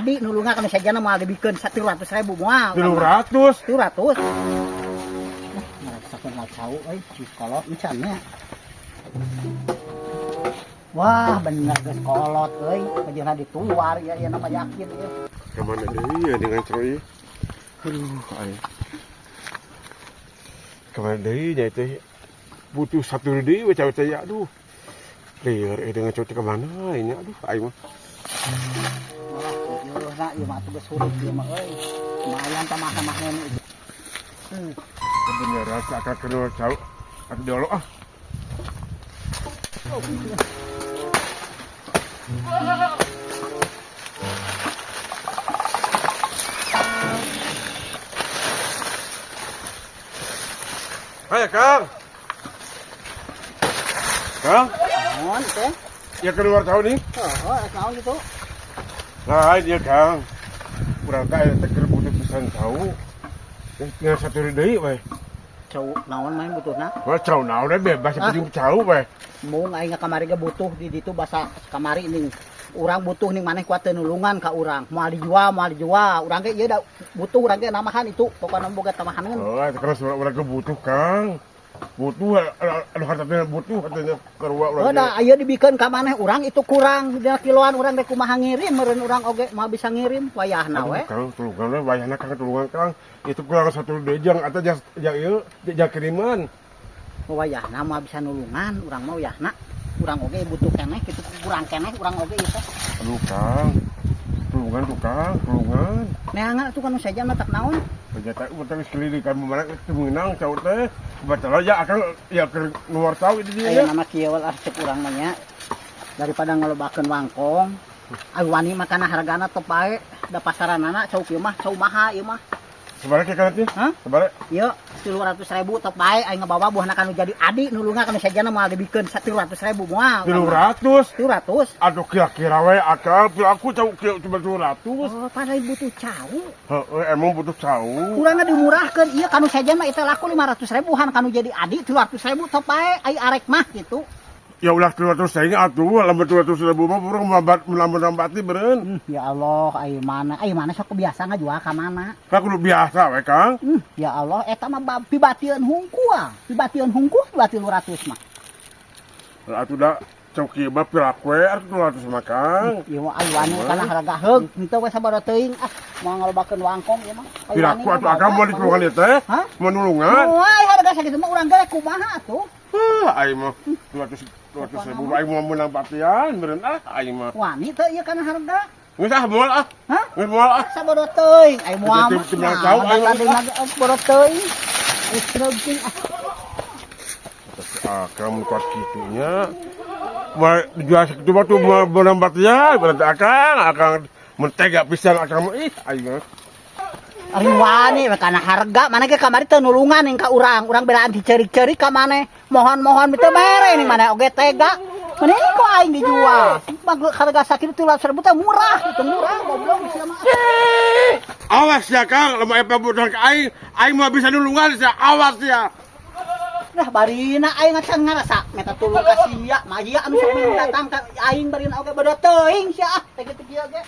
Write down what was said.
adi nulungan kana sajana moal dibikeun 300.000 moal. 300. 300. Sakeun ngacau euy si kolot encannya. Wah, bener geus kolot euy, pajana dituar ya nama yakin ya. Kemana deui ya dengan Troy? Aduh, ai. Kemana deui nya teh? Butuh satu deui we cewek teh aduh. Lieur dengan cewek kemana ini aduh ai mah. Wah, yo na ieu mah geus surut ieu mah euy. Lumayan tamah-tamahna ini. Bener rasa akan kenal cau. Aku dulu ah. Hai Kang. Kang, Naon teh? ya keluar tahu nih. Oh, naon gitu. Nah, dia Kang. Kurang kaya teker butuh pisan tahu. Yang satu deui we. Cau naon main butuhna? Wah, cau naon bebas jeung cau we. Mung aing kamari ge butuh di ditu basa kamari ning. Urang butuh ning maneh kuat teu nulungan ka urang. Moal dijual. Urang ge ieu da butuh urang ge namahan itu. Pokona boga tamahaneun. Oh, terus urang ge butuh Kang. Butuh anu hartana butuh katanya kerua urang. Oh, da aya dibikeun ka maneh urang itu kurang. Dina kiloan urang rek kumaha ngirim meureun urang oge moal bisa ngirim wayahna we. Kang, tulungan wayahna Kang tulungan Kang. Itu kurang satu dejang atau yang ieu jak kiriman. Wayahna moal bisa nulungan urang mah wayahna. Urang oge butuh keneh kitu kurang keneh urang oge ieu teh. Aduh Kang. Tulungan tuh Kang, tulungan. Neangan atuh kanu saja mah tak naon. Ternyata utang sekeliling kan mana itu mengenang cau teh. Batal aja akan ya ke luar tahu itu dia. Aya nama kieu lah cek urang mah nya. Daripada ngalobakeun wangkong. Ayo wani makana hargana teu bae. Da pasaranana cau kieu mah cau maha ieu mah. Sebarek kan teh? Hah? Sebarek. Ieu 300.000 teu bae aing ngabawa buahna kanu jadi adi nulungan kanu sajana moal dibikeun 300.000 moal. 300. 300. Aduh kira-kira we akal aku cau cuma 200. Oh, padahal butuh cau. Heeh, emang butuh cau. Kurangna dimurahkeun ieu kanu sajana eta laku 500.000-an kanu jadi adi 300.000 teu bae ai arek mah gitu. Ya ulah 200 saya atuh, lamun 200.000 mah urang melambati beureun. Ya Allah, ai mana sok biasa ngajual ka mana? Ka kudu biasa we Kang. Ya Allah, eta mah pibatieun hungku ah. Pibatieun hungku 200 mah. Atuh da cau kieu mah pirak we atuh 200 mah Kang. Ieu mah ai wani kana harga heug, henteu we sabaraha teuing ah. Moal ngalobakeun wangkong ieu mah. Pirak ku atuh akang mau ditulungan ieu teh? Hah? Mau nulungan? Moal harga sakitu mah urang ge kumaha atuh? Ai mah 200.000 ai mau menang batian beureun ai mah. Wani teu ieu kana harga? Geus moal ah. Hah? Geus moal ah. Sabaraha teuing? Ai moal. Timbang jauh ai sabaraha teuing? Ai sereuting ah. Kamu kuat kitunya. Mau dijual segitu mah tuh menang batian berarti akang mentega pisan akang ih ai mah. Ari wani kana harga mana ge kamari teu nulungan ning ka urang belaan diceurik-ceurik ka maneh mohon teu mere ning maneh oge tega mending kok aing dijual harga sakitu 300.000 teh murah itu murah goblok sia mah Awas ya Kang lamun eta budak aing mah bisa nulungan sia awas ya. Nah barina aing can ngarasa meta tulung ka sia mah ieu anu sok datang ka aing barina oge beda teuing sia teh kitu kieu ge